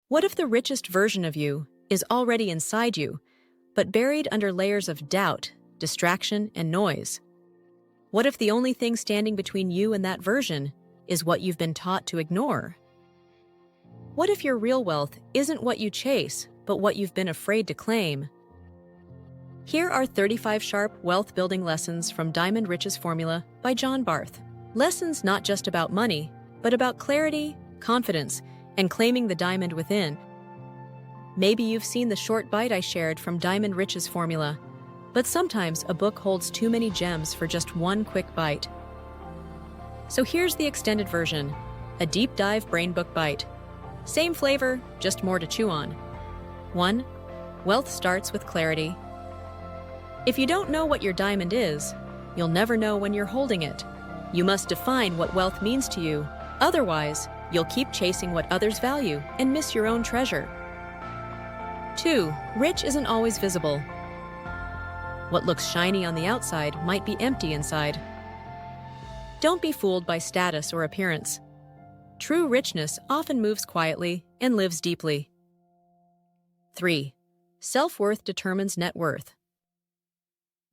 What if the richest version of you is already inside you, but buried under layers of doubt, distraction, and noise? What if the only thing standing between you and that version is what you've been taught to ignore? What if your real wealth isn't what you chase, but what you've been afraid to claim? Here are 35 sharp wealth-building lessons from Diamond Riches Formula by John Barth. Lessons not just about money, but about clarity, confidence, and claiming the diamond within. Maybe you've seen the short bite I shared from Diamond Riches Formula, but sometimes a book holds too many gems for just one quick bite. So here's the extended version, a deep dive brain book bite. Same flavor, just more to chew on. 1. Wealth starts with clarity. If you don't know what your diamond is, you'll never know when you're holding it. You must define what wealth means to you. Otherwise, you'll keep chasing what others value and miss your own treasure. 2. Rich isn't always visible. What looks shiny on the outside might be empty inside. Don't be fooled by status or appearance. True richness often moves quietly and lives deeply. 3. Self-worth determines net worth.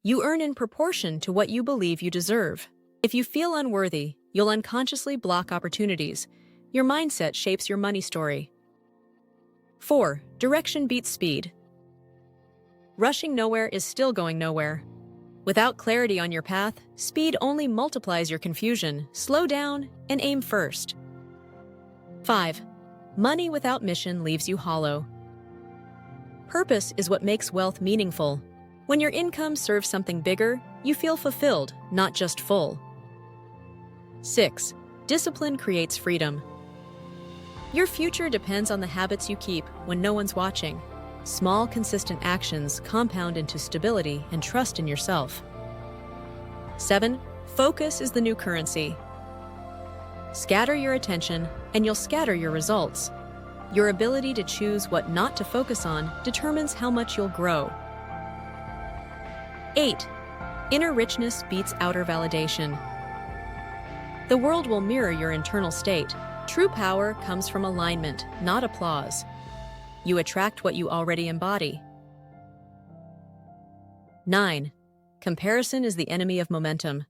You earn in proportion to what you believe you deserve. If you feel unworthy, you'll unconsciously block opportunities. Your mindset shapes your money story. 4. Direction beats speed. Rushing nowhere is still going nowhere. Without clarity on your path, speed only multiplies your confusion. Slow down and aim first. 5. Money without mission leaves you hollow. Purpose is what makes wealth meaningful. When your income serves something bigger, you feel fulfilled, not just full. 6. Discipline creates freedom. Your future depends on the habits you keep when no one's watching. Small, consistent actions compound into stability and trust in yourself. 7. Focus is the new currency. Scatter your attention, and you'll scatter your results. Your ability to choose what not to focus on determines how much you'll grow. 8. Inner richness beats outer validation. The world will mirror your internal state. True power comes from alignment, not applause. You attract what you already embody. 9. Comparison is the enemy of momentum.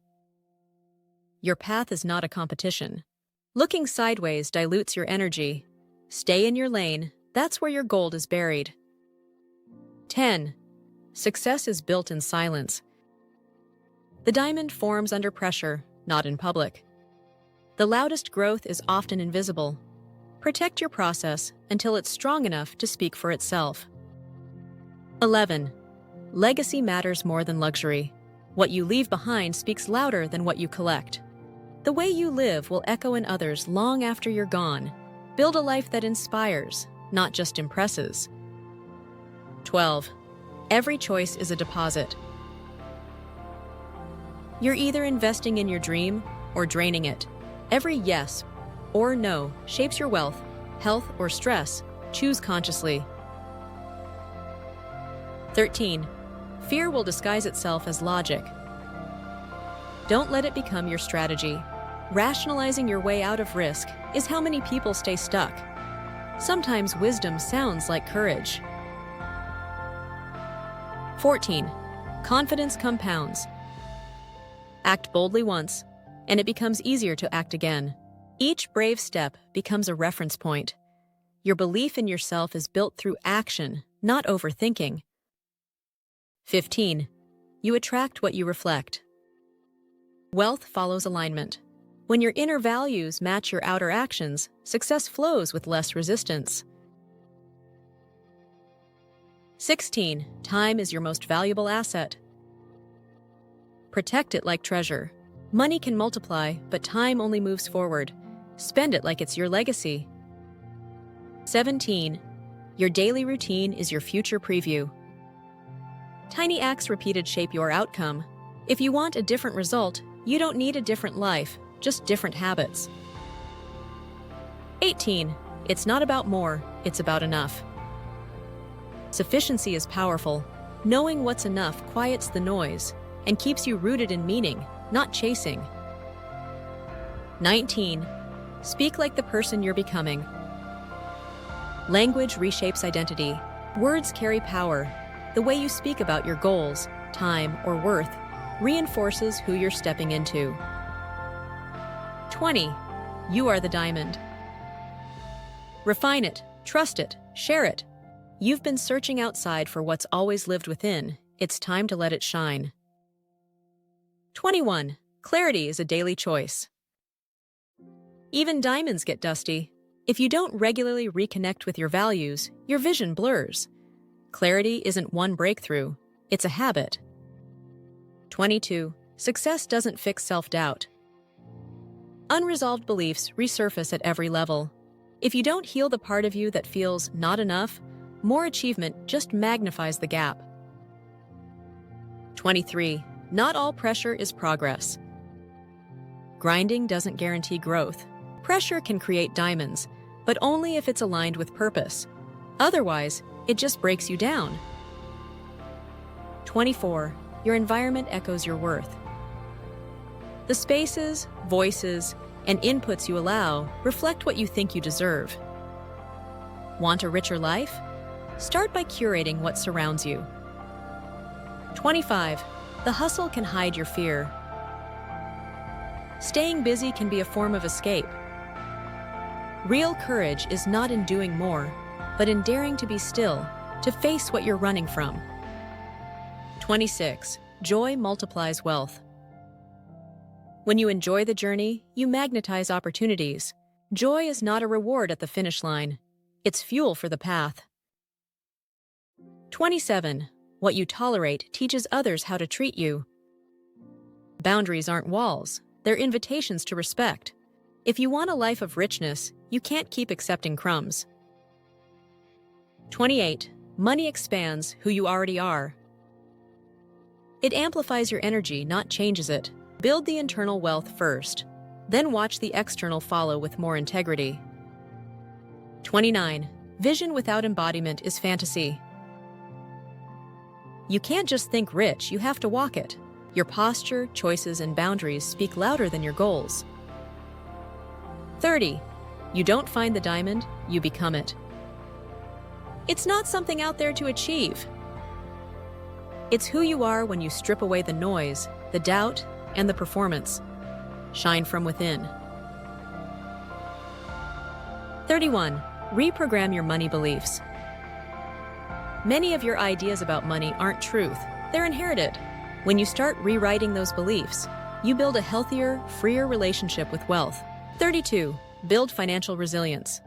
Your path is not a competition. Looking sideways dilutes your energy. Stay in your lane, that's where your gold is buried. 10. Success is built in silence. The diamond forms under pressure, not in public. The loudest growth is often invisible. Protect your process until it's strong enough to speak for itself. 11. Legacy matters more than luxury. What you leave behind speaks louder than what you collect. The way you live will echo in others long after you're gone. Build a life that inspires, not just impresses. 12. Every choice is a deposit. You're either investing in your dream or draining it. Every yes or no shapes your wealth, health, or stress. Choose consciously. 13. Fear will disguise itself as logic. Don't let it become your strategy. Rationalizing your way out of risk is how many people stay stuck. Sometimes wisdom sounds like courage. 14. Confidence compounds. Act boldly once, and it becomes easier to act again. Each brave step becomes a reference point. Your belief in yourself is built through action, not overthinking. 15. You attract what you reflect. Wealth follows alignment. When your inner values match your outer actions, success flows with less resistance. 16. Time is your most valuable asset. Protect it like treasure. Money can multiply, but time only moves forward. Spend it like it's your legacy. 17. Your daily routine is your future preview. Tiny acts repeated shape your outcome. If you want a different result, you don't need a different life, just different habits. 18. It's not about more, it's about enough. Sufficiency is powerful. Knowing what's enough quiets the noise and keeps you rooted in meaning, not chasing. 19. Speak like the person you're becoming. Language reshapes identity. Words carry power. The way you speak about your goals, time, or worth reinforces who you're stepping into. 20. You are the diamond. Refine it, trust it, share it. You've been searching outside for what's always lived within. It's time to let it shine. 21. Clarity is a daily choice. Even diamonds get dusty. If you don't regularly reconnect with your values, your vision blurs. Clarity isn't one breakthrough, it's a habit. 22. Success doesn't fix self-doubt. Unresolved beliefs resurface at every level. If you don't heal the part of you that feels not enough, more achievement just magnifies the gap. 23. Not all pressure is progress. Grinding doesn't guarantee growth. Pressure can create diamonds, but only if it's aligned with purpose. Otherwise, it just breaks you down. 24. Your environment echoes your worth. The spaces, voices, and inputs you allow reflect what you think you deserve. Want a richer life? Start by curating what surrounds you. 25. The hustle can hide your fear. Staying busy can be a form of escape. Real courage is not in doing more, but in daring to be still, to face what you're running from. 26. Joy multiplies wealth. When you enjoy the journey, you magnetize opportunities. Joy is not a reward at the finish line. It's fuel for the path. 27. What you tolerate teaches others how to treat you. Boundaries aren't walls, they're invitations to respect. If you want a life of richness, you can't keep accepting crumbs. 28. Money expands who you already are. It amplifies your energy, not changes it. Build the internal wealth first, then watch the external follow with more integrity. 29. Vision without embodiment is fantasy. You can't just think rich, you have to walk it. Your posture, choices, and boundaries speak louder than your goals. 30. You don't find the diamond, you become it. It's not something out there to achieve. It's who you are when you strip away the noise, the doubt, and the performance. Shine from within. 31. Reprogram your money beliefs. Many of your ideas about money aren't truth, they're inherited. When you start rewriting those beliefs, you build a healthier, freer relationship with wealth. 32. Build financial resilience.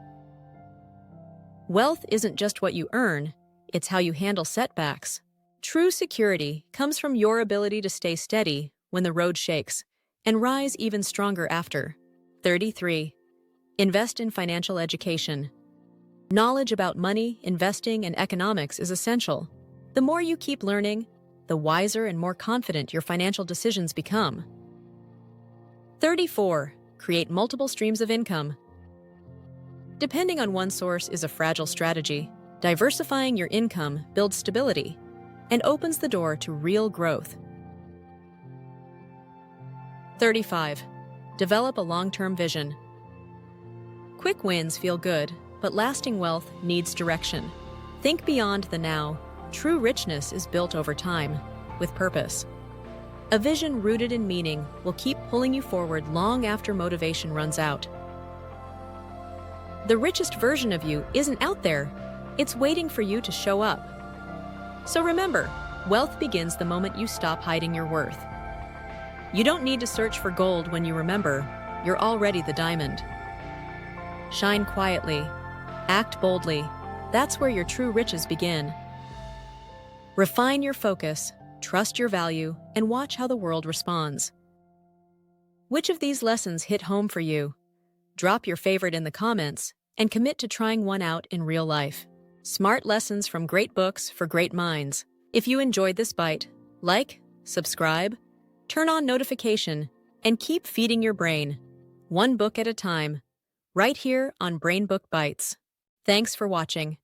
Wealth isn't just what you earn, it's how you handle setbacks. True security comes from your ability to stay steady when the road shakes, and rise even stronger after. 33. Invest in financial education. Knowledge about money, investing, and economics is essential. The more you keep learning, the wiser and more confident your financial decisions become. 34. Create multiple streams of income. Depending on one source is a fragile strategy. Diversifying your income builds stability and opens the door to real growth. 35. Develop a long-term vision. Quick wins feel good, but lasting wealth needs direction. Think beyond the now. True richness is built over time, with purpose. A vision rooted in meaning will keep pulling you forward long after motivation runs out. The richest version of you isn't out there. It's waiting for you to show up. So remember, wealth begins the moment you stop hiding your worth. You don't need to search for gold when you remember, you're already the diamond. Shine quietly, act boldly. That's where your true riches begin. Refine your focus, trust your value, and watch how the world responds. Which of these lessons hit home for you? Drop your favorite in the comments and commit to trying one out in real life. Smart lessons from great books for great minds. If you enjoyed this bite, like, subscribe, turn on notification, and keep feeding your brain, one book at a time, right here on Brain Book Bites. Thanks for watching.